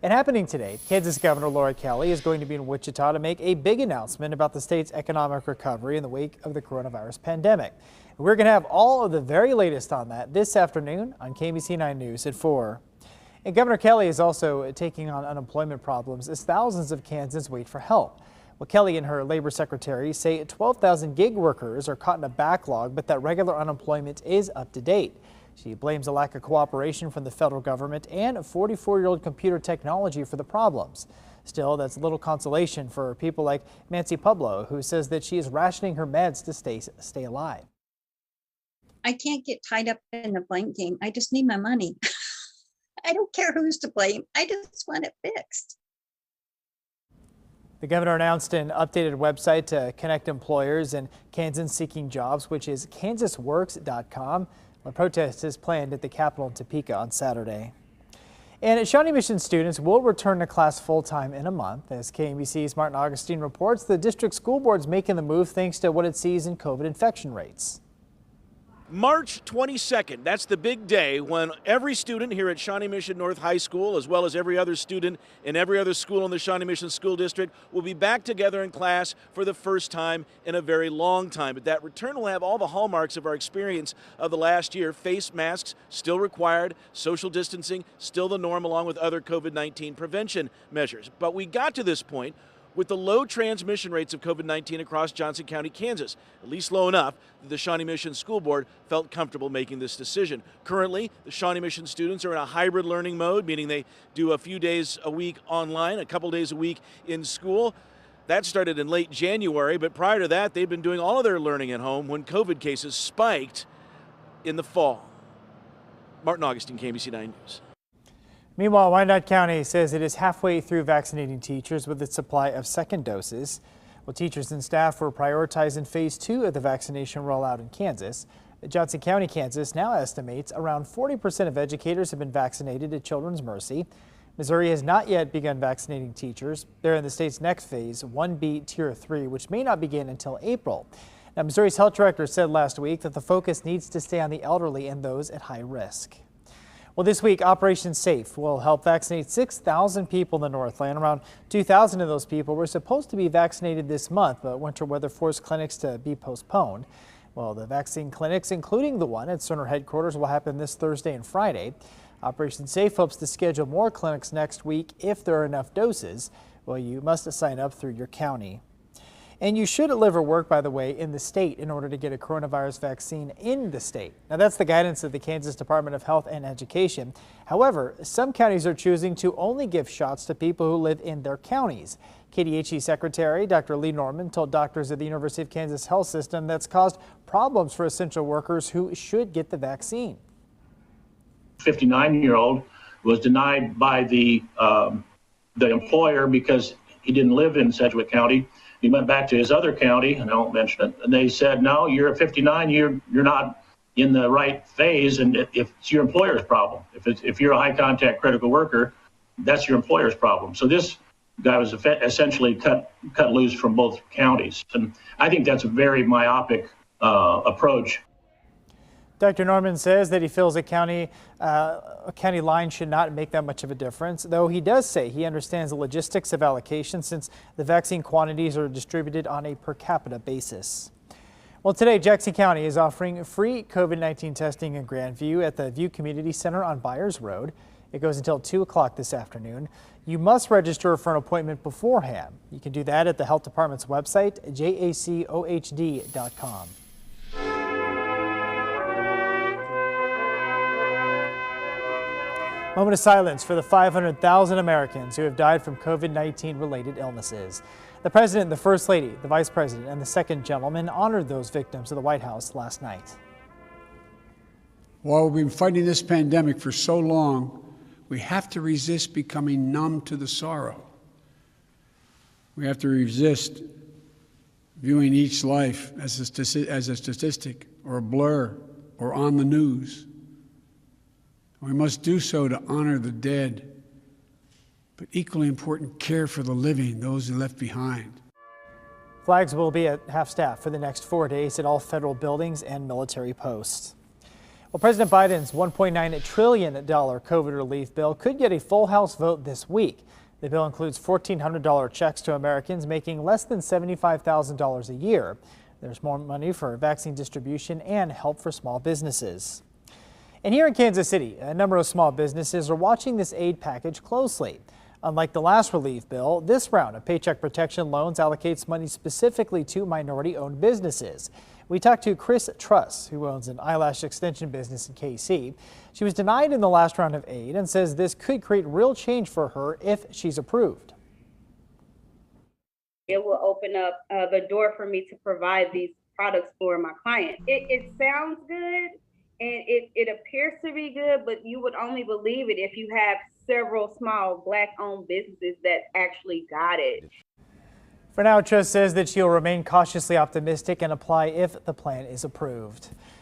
And happening today, Kansas Governor Laura Kelly is going to be in Wichita to make a big announcement about the state's economic recovery in the wake of the coronavirus pandemic. We're going to have all of the very latest on that this afternoon on KMBC 9 News at 4. And Governor Kelly is also taking on unemployment problems as thousands of Kansans wait for help. Well, Kelly and her labor secretary say 12,000 gig workers are caught in a backlog, but that regular unemployment is up to date. She blames a lack of cooperation from the federal government and 44-year-old computer technology for the problems. Still, that's little consolation for people like Nancy Pablo, who says that she is rationing her meds to stay alive. I can't get tied up in the blame game. I just need my money. I don't care who's to blame. I just want it fixed. The governor announced an updated website to connect employers and Kansans seeking jobs, which is kansasworks.com. A protest is planned at the Capitol in Topeka on Saturday. And Shawnee Mission students will return to class full-time in a month. As KMBC's Martin Augustine reports, the district school board's making the move thanks to what it sees in COVID infection rates. March 22nd, that's the big day when every student here at Shawnee Mission North High School, as well as every other student in every other school in the Shawnee Mission School District, will be back together in class for the first time in a very long time. But that return will have all the hallmarks of our experience of the last year. Face masks still required, social distancing still the norm, along with other COVID-19 prevention measures. But we got to this point with the low transmission rates of COVID-19 across Johnson County, Kansas, at least low enough that the Shawnee Mission School Board felt comfortable making this decision. Currently, the Shawnee Mission students are in a hybrid learning mode, meaning they do a few days a week online, a couple days a week in school. That started in late January, but prior to that, they've been doing all of their learning at home when COVID cases spiked in the fall. Martin Augustine, KMBC 9 News. Meanwhile, Wyandotte County says it is halfway through vaccinating teachers with its supply of second doses. Well, teachers and staff were prioritized in phase 2 of the vaccination rollout in Kansas. Johnson County, Kansas now estimates around 40% of educators have been vaccinated at Children's Mercy. Missouri has not yet begun vaccinating teachers. They're in the state's next phase, 1B Tier 3, which may not begin until April. Now, Missouri's health director said last week that the focus needs to stay on the elderly and those at high risk. Well, this week, Operation Safe will help vaccinate 6,000 people in the Northland. Around 2,000 of those people were supposed to be vaccinated this month, but winter weather forced clinics to be postponed. Well, the vaccine clinics, including the one at Cerner headquarters, will happen this Thursday and Friday. Operation Safe hopes to schedule more clinics next week if there are enough doses. Well, you must sign up through your county. And you should live or work, by the way, in the state in order to get a coronavirus vaccine in the state. Now, that's the guidance of the Kansas Department of Health and Education. However, some counties are choosing to only give shots to people who live in their counties. KDHE Secretary Dr. Lee Norman told doctors at the University of Kansas Health System that's caused problems for essential workers who should get the vaccine. 59-year-old was denied by the employer because he didn't live in Sedgwick County. He went back to his other county, and I won't mention it, and they said, no, you're 59, you're not in the right phase, and if it's your employer's problem. If you're a high contact critical worker, that's your employer's problem. So this guy was essentially cut loose from both counties, and I think that's a very myopic approach. Dr. Norman says that he feels a county line should not make that much of a difference, though he does say he understands the logistics of allocation since the vaccine quantities are distributed on a per capita basis. Well, today Jackson County is offering free COVID-19 testing in Grandview at the View Community Center on Byers Road. It goes until 2 o'clock this afternoon. You must register for an appointment beforehand. You can do that at the health department's website, jacohd.com. Moment of silence for the 500,000 Americans who have died from COVID-19 related illnesses. The President, the First Lady, the Vice President, and the Second Gentleman honored those victims at the White House last night. While we've been fighting this pandemic for so long, we have to resist becoming numb to the sorrow. We have to resist viewing each life as a statistic or a blur or on the news. We must do so to honor the dead, but equally important, care for the living, those who left behind. Flags will be at half-staff for the next 4 days at all federal buildings and military posts. Well, President Biden's $1.9 trillion COVID relief bill could get a full House vote this week. The bill includes $1,400 checks to Americans making less than $75,000 a year. There's more money for vaccine distribution and help for small businesses. And here in Kansas City, a number of small businesses are watching this aid package closely. Unlike the last relief bill, this round of Paycheck Protection loans allocates money specifically to minority-owned businesses. We talked to Chris Truss, who owns an eyelash extension business in KC. She was denied in the last round of aid and says this could create real change for her if she's approved. It will open up the door for me to provide these products for my client. It sounds good and it appears to be good, but you would only believe it if you have several small Black-owned businesses that actually got it. For now, Truss says that she'll remain cautiously optimistic and apply if the plan is approved.